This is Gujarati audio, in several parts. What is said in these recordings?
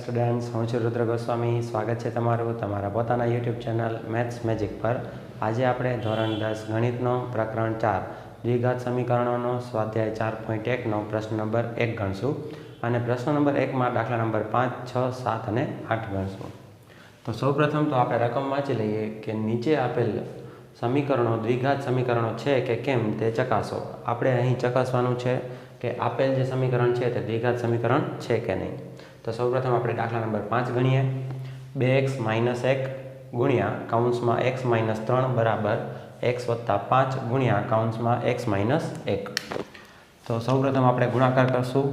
સ્ટુડન્ટ્સ, હું છું રુદ્ર ગોસ્વામી. સ્વાગત છે તમારું તમારા પોતાના યુટ્યુબ ચેનલ મેથ્સ મેજિક પર. આજે આપણે ધોરણ 10 ગણિતનો પ્રકરણ 4 દ્વિઘાત સમીકરણોનો સ્વાધ્યાય 4.1નો પ્રશ્ન નંબર 1 ગણશું અને પ્રશ્ન નંબર 1માં દાખલા નંબર 5, 6, 7 અને 8 ગણશું. તો સૌપ્રથમ તો આપણે રકમ વાંચી લઈએ કે નીચે આપેલ સમીકરણો દ્વિઘાત સમીકરણો છે કે કેમ તે ચકાસો. આપણે અહીં ચકાસવાનું છે કે આપેલ જે સમીકરણ છે તે દ્વિઘાત સમીકરણ છે કે નહીં. તો સૌપ્રથમ આપણે દાખલા નંબર 5 ગણીએ. 2x - 1 ગુણ્યા કૌંસમાં x - 3 બરાબર x + 5 ગુણ્યા કૌંસમાં x - 1. તો સૌપ્રથમ આપણે ગુણાકાર કરશું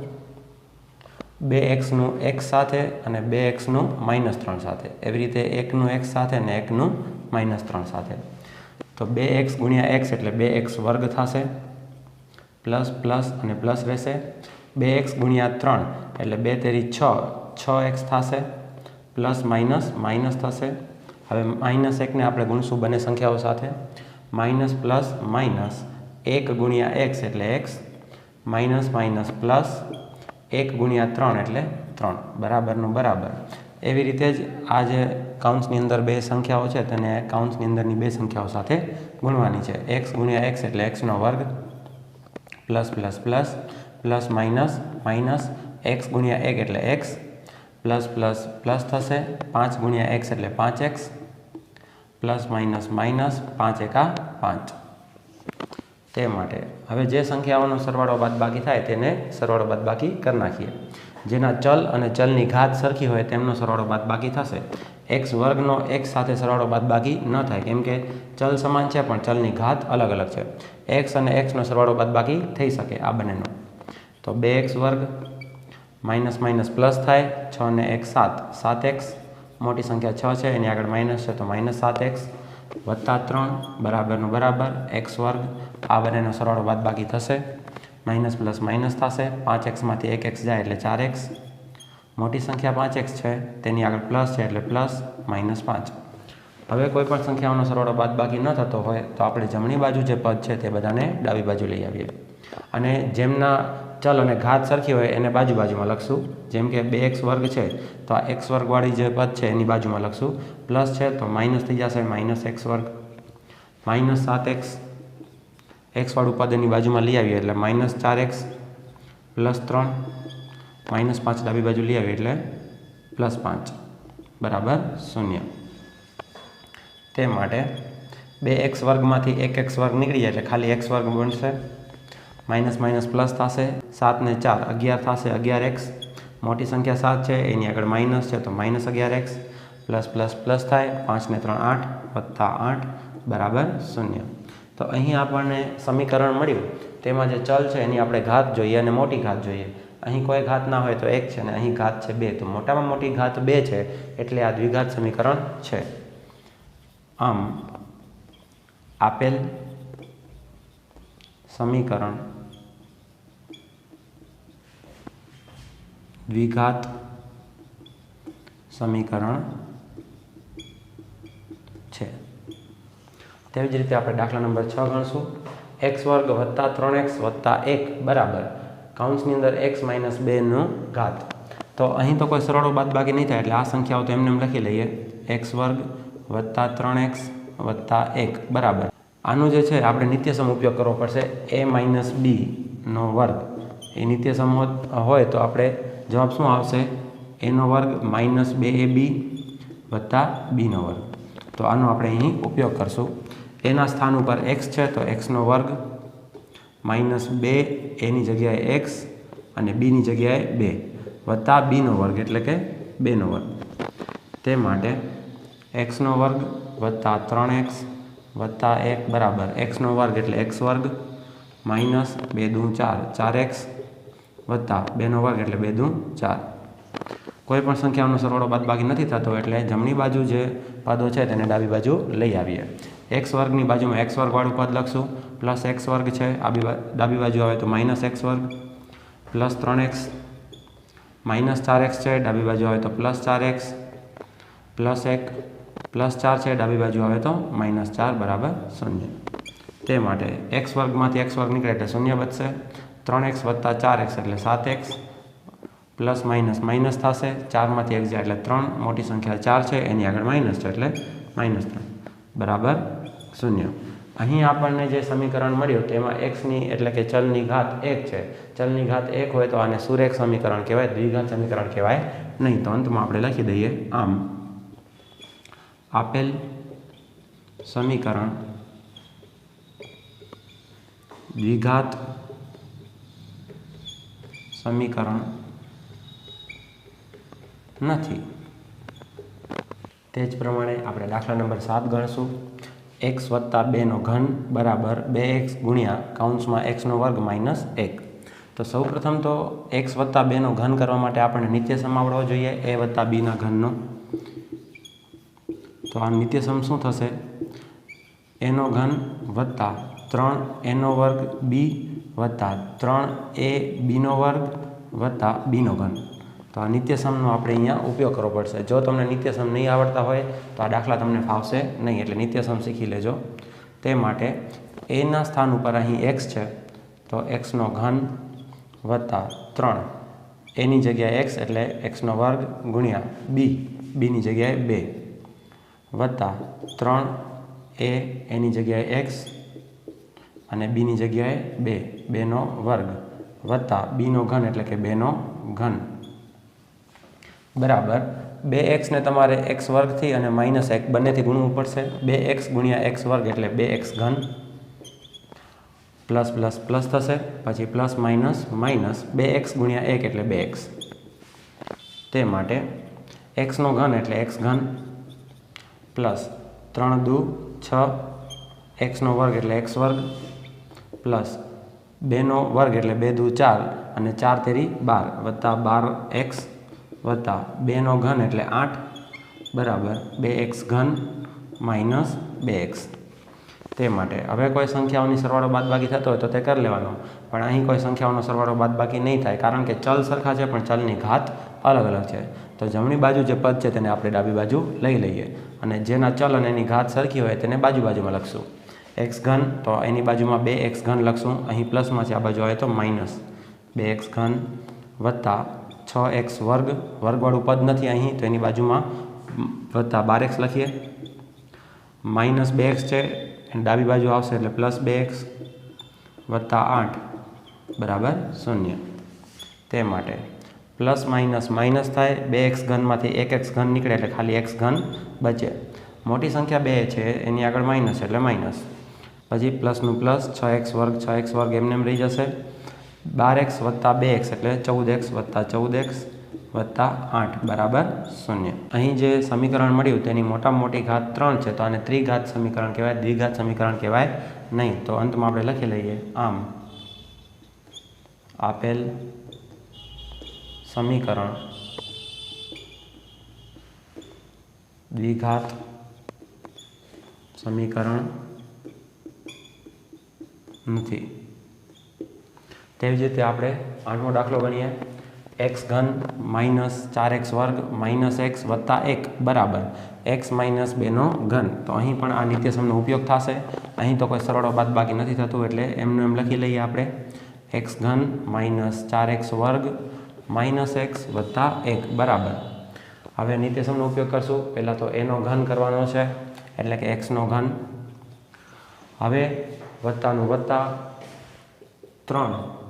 2x નું x સાથે અને 2x નું -3 સાથે. એવી રીતે 1 નું x સાથે અને 1 નું -3 સાથે. તો 2x ગુણ્યા x એટલે 2x વર્ગ થશે, પ્લસ પ્લસ અને પ્લસ રહેશે. 2x ગુણ્યા 3 એટલે 2 તેરી 6, 6x થશે, પ્લસ માઇનસ માઇનસ થશે. હવે -1ને આપણે ગુણશું બંને સંખ્યાઓ સાથે. માઇનસ પ્લસ માઇનસ 1 ગુણ્યા x એટલે x, માઇનસ માઇનસ પ્લસ 1 ગુણ્યા 3 એટલે 3 બરાબરનું બરાબર. એવી રીતે જ આ જે કાઉન્સની અંદર બે સંખ્યાઓ છે તેને કાઉન્સની અંદરની બે સંખ્યાઓ સાથે ગુણવાની છે. x ગુણ્યા x એટલે xનો વર્ગ, plus plus plus plus minus minus x ગુણ્યા 1 એટલે x, પ્લસ પ્લસ પ્લસ થશે. 5 ગુણ્યા x એટલે 5x, પ્લસ માઇનસ માઇનસ 5 એકા 5. તે માટે હવે જે સંખ્યાઓનો સરવાળો બાદબાકી થાય તેને સરવાળો બાદબાકી કરી નાખીએ. જેના ચલ અને ચલની ઘાત સરખી હોય તેમનો સરવાળો બાદબાકી થશે. x વર્ગનો x સાથે સરવાળો બાદબાકી ન થાય કેમ કે ચલ સમાન છે પણ ચલની ઘાત અલગ અલગ છે. x અને xનો સરવાળો બાદબાકી થઈ શકે આ બંનેનો. તો 2x વર્ગ માઇનસ માઇનસ પ્લસ થાય, 6 ને 1 7, 7x મોટી સંખ્યા 6 છે એની આગળ માઇનસ છે તો -7x વત્તા 3 બરાબરનું બરાબર x વર્ગ. આ બંનેનો સરવાળો બાદબાકી થશે, માઇનસ પ્લસ માઇનસ થશે. 5xમાંથી 1x જાય એટલે 4x, મોટી સંખ્યા 5x છે તેની આગળ પ્લસ છે એટલે પ્લસ -5. હવે કોઈ પણ સંખ્યાઓનો સરવાળો બાદબાકી ન થતો હોય તો આપણે જમણી બાજુ જે પદ છે તે બધાને ડાબી બાજુ લઈ આવીએ અને જેમના ચલ અને ઘાત સરખી હોય એને બાજુ બાજુમાં લખશું. જેમ કે 2x વર્ગ છે તો આ x વર્ગવાળી જે પદ છે એની બાજુમાં લખશું. પ્લસ છે તો માઇનસ થઈ જશે, -x વર્ગ. -7x x વાળું પદ એની બાજુમાં લઈ આવીએ એટલે -4x પ્લસ 3, -5 ડાબી બાજુ લઈ આવીએ એટલે +5 બરાબર 0. તે માટે 2x વર્ગમાંથી 1x વર્ગ નીકળી જાય એટલે ખાલી x વર્ગ બનશે. માઇનસ માઇનસ પ્લસ થશે, 7 ને 4 11 થશે, 11x મોટી સંખ્યા 7 છે એની આગળ માઇનસ છે તો -11x, પ્લસ પ્લસ પ્લસ થાય, 5 ને 3 8 વત્તા 8 બરાબર 0. તો અહીં આપણને સમીકરણ મળ્યું તેમાં જે ચલ છે એની આપણે ઘાત જોઈએ અને મોટી ઘાત જોઈએ. અહીં કોઈ ઘાત ના હોય તો 1 છે અને અહીં ઘાત છે 2, તો મોટામાં મોટી ઘાત 2 છે એટલે આ દ્વિઘાત સમીકરણ છે. આમ આપેલ સમીકરણ દ્વિઘાત સમીકરણ છે. તેવી જ રીતે આપણે દાખલા નંબર 6 ગણશું. x વર્ગ વત્તા 3x વત્તા 1 બરાબર કૌંસની અંદર x - 2 નું ઘાત. તો અહીં તો કોઈ સરવાળો બાદબાકી નહીં થાય એટલે આ સંખ્યાઓ તો એમને એમ લખી લઈએ. x વર્ગ વત્તા 3x વત્તા 1 બરાબર આનું જે છે આપણે નિત્યસમ ઉપયોગ કરવો પડશે. a - b નો વર્ગ એ નિત્યસમ હોય તો આપણે જવાબ શું આવશે? a નો વર્ગ -2ab વત્તા b નો વર્ગ. તો આનો આપણે અહીં ઉપયોગ કરશું. એના સ્થાન ઉપર x છે તો xનો વર્ગ -2 એની જગ્યાએ x અને bની જગ્યાએ 2 વત્તા bનો વર્ગ એટલે કે 2નો વર્ગ. તે માટે xનો વર્ગ વત્તા 3x વત્તા 1 બરાબર xનો વર્ગ એટલે x વર્ગ માઇનસ 2 દુ 4, 4x વત્તા 2નો વર્ગ એટલે 2 દુ 4. કોઈ પણ સંખ્યાઓનો સરવાળો બાદબાકી નથી થતો એટલે જમણી બાજુ જે પદો છે તેને ડાબી બાજુ લઈ આવીએ. x વર્ગની બાજુમાં x વર્ગવાળું પદ લખશું, પ્લસ x વર્ગ છે ડાબી બાજુ આવે તો -x વર્ગ, પ્લસ 3x, -4x છે ડાબી બાજુ આવે તો +4x, પ્લસ 1 પ્લસ 4 છે ડાબી બાજુ આવે તો -4 બરાબર 0. તે માટે x વર્ગમાંથી x વર્ગ નીકળે એટલે 0 બચશે. 3x વત્તા 4x એટલે 7x, પ્લસ માઇનસ માઇનસ થશે, 4માંથી 1 જાય એટલે 3, મોટી સંખ્યા 4 છે એની આગળ માઇનસ છે એટલે -3 બરાબર 0. અહીં આપણને જે સમીકરણ મળ્યું તેમાં xની એટલે કે ચલની ઘાત 1 છે. ચલની ઘાત 1 હોય તો આને સુરેખ સમીકરણ કહેવાય, દ્વિઘાત સમીકરણ કહેવાય નહીં. તો અંતમાં આપણે લખી દઈએ આમ આપેલ સમીકરણ દ્વિઘાત સમીકરણ નથી. તે જ પ્રમાણે આપણે દાખલા નંબર 7 ગણશું. x + 2 ઘન બરાબર 2x ગુણ્યા કૌંસમાં x² - 1. તો સૌ પ્રથમ તો x + 2 ઘન કરવા માટે આપણને નિત્યસમ આવડવો જોઈએ, a + b ના ઘનનો. તો આ નિત્યસમ શું થશે? a નો ઘન વત્તા 3a² b વત્તા 3ab² વત્તા b નો ઘન. તો આ નિત્યસમનો આપણે અહીંયા ઉપયોગ કરવો પડશે. જો તમને નિત્યસમ નહીં આવડતા હોય તો આ દાખલા તમને ફાવશે નહીં, એટલે નિત્યસમ શીખી લેજો. તે માટે એના સ્થાન ઉપર અહીં x છે તો x નો ઘન વત્તા 3, એની જગ્યાએ x એટલે x² ગુણ્યા bની જગ્યાએ 2 વત્તા 3a એની જગ્યાએ x અને bની જગ્યાએ 2 વત્તા b નો ઘન એટલે કે 2 નો ઘન બરાબર 2x ને તમારે x² થી અને -1 બંનેથી ગુણવું પડશે. 2x ગુણ્યા x² એટલે 2x ઘન પ્લસ પ્લસ પ્લસ થશે, પછી પ્લસ માઇનસ માઇનસ 2x ગુણ્યા 1 એટલે 2x. તે માટે x નો ઘન એટલે x ઘન પ્લસ 3 દુ 6 x² એટલે x² પ્લસ 2 નો વર્ગ એટલે 2 દુ 4 અને 4 તેરી 12 વત્તા 12x વત્તા 2 નો ઘન એટલે 8 બરાબર 2x ઘન માઇનસ 2x. તે માટે હવે કોઈ સંખ્યાઓની સરવાળો બાદબાકી થતો હોય તો તે કરી લેવાનો, પણ અહીં કોઈ સંખ્યાઓનો સરવાળો બાદબાકી નહીં થાય, કારણ કે ચલ સરખા છે પણ ચલની ઘાત અલગ અલગ છે. તો જમણી બાજુ જે પદ છે તેને આપણે ડાબી બાજુ લઈ લઈએ અને જેના ચલ અને એની ઘાત સરખી હોય તેને બાજુમાં લખશું. x ઘન તો એની બાજુમાં 2x ઘન લખશું, અહીં પ્લસમાં છે, આ બાજુ આવે તો માઇનસ 2x ઘન વત્તા 6x વર્ગ, વર્ગવાળું પદ નથી અહીં તો એની બાજુમાં વત્તા 12x લખીએ, માઇનસ 2x છે ડાબી બાજુ આવશે એટલે પ્લસ 2x વત્તા 8 બરાબર 0. તે માટે પ્લસ માઇનસ માઇનસ થાય, 2x ઘનમાંથી 1x ઘન નીકળે એટલે ખાલી x ઘન બચે. મોટી સંખ્યા 2 છે એની આગળ માઇનસ એટલે માઇનસ, પછી પ્લસનું પ્લસ 6x વર્ગ એમને એમ રહી જશે, 12x વત્તા 2x એટલે 14x વત્તા 14x વત્તા 8 બરાબર 0. અહીં જે સમીકરણ મળ્યું તેની મોટામાં મોટી ઘાત 3 છે તો આને ત્રિઘાત સમીકરણ કહેવાય, દ્વિઘાત સમીકરણ કહેવાય નહીં. તો અંતમાં આપણે લખી લઈએ આમ આપેલ સમીકરણ દ્વિઘાત સમીકરણ નથી. તેવી જ રીતે આપણે 8મો દાખલો ગણીએ. x ઘન માઇનસ 4x² માઇનસ x વત્તા 1 બરાબર x માઇનસ 2 નો ઘન. તો અહીં પણ આ નિત્યસમનો ઉપયોગ થશે. અહીં તો કોઈ સરવાળો બાદબાકી નથી થતું એટલે એમનું એમ લખી લઈએ આપણે x ઘન માઇનસ 4x² માઇનસ x વત્તા 1 બરાબર. હવે નિત્યસમનો ઉપયોગ કરશું. પહેલાં તો એનો ઘન કરવાનો છે એટલે કે x નો ઘન. હવે વત્તાનું વત્તા 3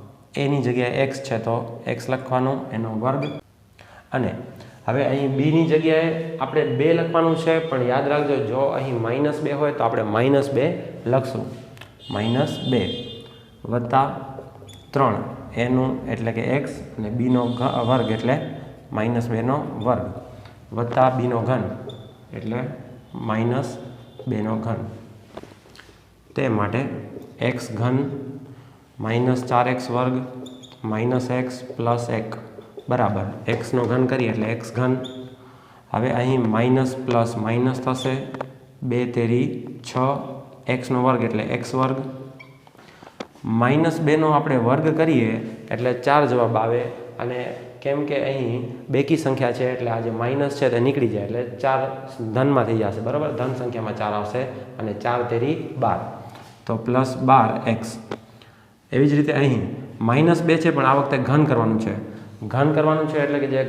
એની જગ્યાએ x છે તો x લખવાનો એનો વર્ગ, અને હવે અહીં બીની જગ્યાએ આપણે 2 લખવાનું છે, પણ યાદ રાખજો જો અહીં -2 હોય તો આપણે -2 લખશું, -2 વત્તા 3 એનું એટલે કે x અને બીનો વર્ગ એટલે -2 નો વર્ગ વત્તા બીનો ઘન એટલે -2 નો ઘન. તે માટે x ઘન -4x² માઇનસ x પ્લસ 1 બરાબર x નો ઘન કરીએ એટલે x ઘન. હવે અહીં માઇનસ પ્લસ માઇનસ થશે, 2 તેરી 6 x નો વર્ગ એટલે x વર્ગ, -2 નો આપણે વર્ગ કરીએ એટલે 4 જવાબ આવે, અને કેમ કે અહીં બેકી સંખ્યા છે એટલે આ જે માઇનસ છે તે નીકળી જાય એટલે 4 ધનમાં થઈ જશે બરાબર, ધન સંખ્યામાં 4 આવશે અને 4 તેરી 12 તો +12x. એવી જ રીતે અહીં -2 છે પણ આ વખતે ઘન કરવાનું છે, ઘન કરવાનું છે એટલે કે જે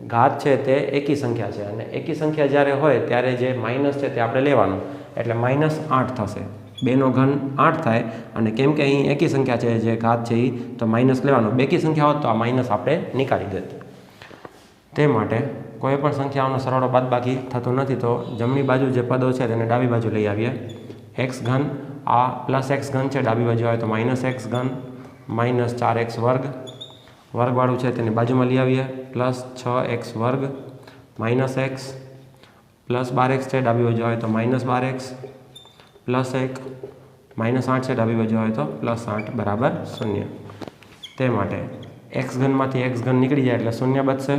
ઘાત છે તે એકી સંખ્યા છે અને એકી સંખ્યા જ્યારે હોય ત્યારે જે માઇનસ છે તે આપણે લેવાનું, એટલે -8 થશે. 2નો ઘન 8 થાય અને કેમ કે અહીં એકી સંખ્યા છે જે ઘાત છે એ, તો માઇનસ લેવાનું. બેકી સંખ્યા હોત તો આ માઇનસ આપણે નીકાળી દેત. તે માટે કોઈ પણ સંખ્યાઓનો સરવાળો બાદબાકી થતો નથી, તો જમણી બાજુ જે પદો છે તેને ડાબી બાજુ લઈ આવીએ. એક્સ ઘન, આ પ્લસ એક્સ ઘન છે, ડાબી બાજુ આવે તો -x ઘન, -4x વર્ગ, વર્ગવાળું છે તેની બાજુમાં લઈ આવીએ, +6x વર્ગ, -x, +12x છે, ડાબી બાજુ આવે તો -12x, +1, -8 છે, ડાબી બાજુ આવે તો +8 બરાબર 0. તે માટે એક્સ ઘનમાંથી એક્સ ઘન નીકળી જાય એટલે 0 બચશે,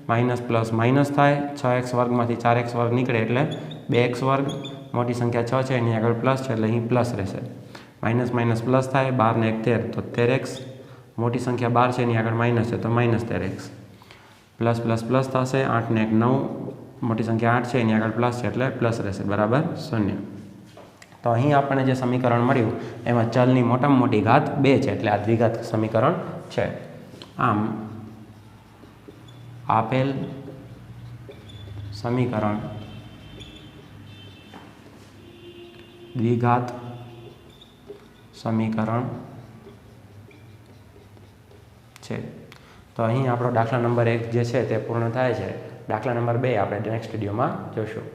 માઇનસ પ્લસ માઇનસ થાય, 6x વર્ગમાંથી 4x વર્ગ નીકળે એટલે 2x વર્ગ, મોટી સંખ્યા 6 છે એની આગળ પ્લસ છે એટલે અહીં પ્લસ રહેશે, માઇનસ માઇનસ પ્લસ થાય, 12 ને 1 13 તો 13x, મોટી સંખ્યા 12 છે એની આગળ માઇનસ છે તો -13x, પ્લસ પ્લસ પ્લસ થશે, 8 ને 1 9, મોટી સંખ્યા 8 છે એની આગળ પ્લસ છે એટલે પ્લસ રહેશે બરાબર 0. તો અહીં આપણને જે સમીકરણ મળ્યું એમાં ચલની મોટામાં મોટી ઘાત 2 છે એટલે આ દ્વિઘાત સમીકરણ છે. આમ આપેલ સમીકરણ દ્વિઘાત સમીકરણ છે. તો અહીં આપણો દાખલા નંબર 1 જે છે તે પૂર્ણ થાય છે. દાખલા નંબર 2 આપણે નેક્સ્ટ વિડીયોમાં જોઈશું.